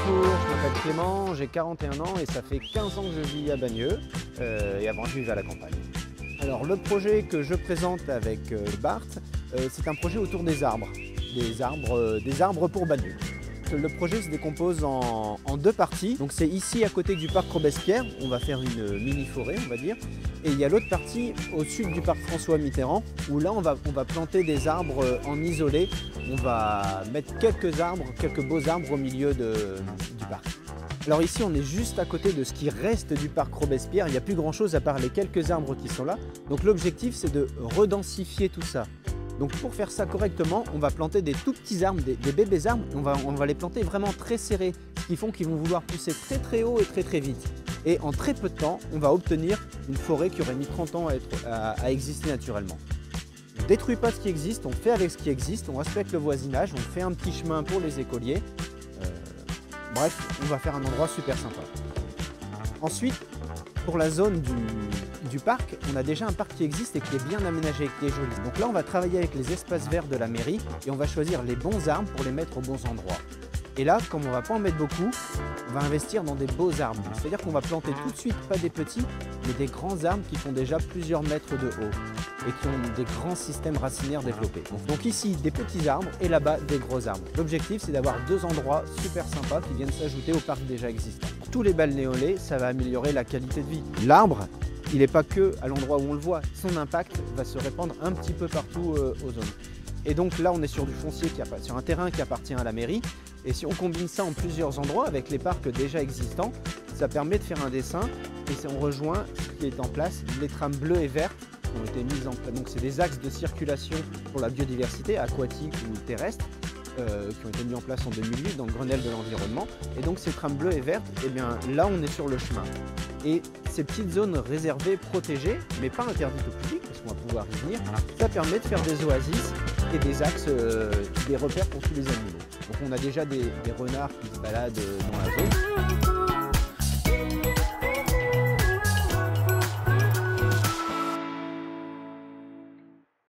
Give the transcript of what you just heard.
Je m'appelle Clément, j'ai 41 ans et ça fait 15 ans que je vis à Bagneux et avant je vivais à la campagne. Alors le projet que je présente avec Bart, c'est un projet autour des arbres pour Bagneux. Le projet se décompose en deux parties. Donc c'est ici à côté du parc Robespierre, on va faire une mini-forêt on va dire. Et il y a l'autre partie au sud du parc François Mitterrand où là on va planter des arbres en isolé. On va mettre quelques beaux arbres au milieu du parc. Alors ici on est juste à côté de ce qui reste du parc Robespierre. Il n'y a plus grand chose à part les quelques arbres qui sont là. Donc l'objectif c'est de redensifier tout ça. Donc pour faire ça correctement, on va planter des tout petits arbres, des bébés arbres. On va les planter vraiment très serrés, ce qui font qu'ils vont vouloir pousser très très haut et très très vite. Et en très peu de temps, on va obtenir une forêt qui aurait mis 30 ans à exister naturellement. On ne détruit pas ce qui existe, on fait avec ce qui existe, on respecte le voisinage, on fait un petit chemin pour les écoliers. Bref, on va faire un endroit super sympa. Ensuite, pour la zone du parc, on a déjà un parc qui existe et qui est bien aménagé, qui est joli. Donc là, on va travailler avec les espaces verts de la mairie et on va choisir les bons arbres pour les mettre aux bons endroits. Et là, comme on ne va pas en mettre beaucoup, on va investir dans des beaux arbres. C'est-à-dire qu'on va planter tout de suite, pas des petits, mais des grands arbres qui font déjà plusieurs mètres de haut et qui ont des grands systèmes racinaires développés. Donc ici, des petits arbres et là-bas, des gros arbres. L'objectif, c'est d'avoir deux endroits super sympas qui viennent s'ajouter au parc déjà existant. Tous les balnéolés, ça va améliorer la qualité de vie. L'arbre, il n'est pas que à l'endroit où on le voit. Son impact va se répandre un petit peu partout aux zones. Et donc là, on est sur du foncier, sur un terrain qui appartient à la mairie. Et si on combine ça en plusieurs endroits avec les parcs déjà existants, ça permet de faire un dessin et on rejoint ce qui est en place, les trames bleues et vertes qui ont été mises en place. Donc c'est des axes de circulation pour la biodiversité aquatique ou terrestre qui ont été mis en place en 2008 dans le Grenelle de l'environnement. Et donc ces trames bleues et vertes, eh bien là on est sur le chemin. Et ces petites zones réservées, protégées, mais pas interdites au public, parce qu'on va pouvoir y venir, ça permet de faire des oasis et des axes, des repères pour tous les animaux. Donc on a déjà des renards qui se baladent dans la zone.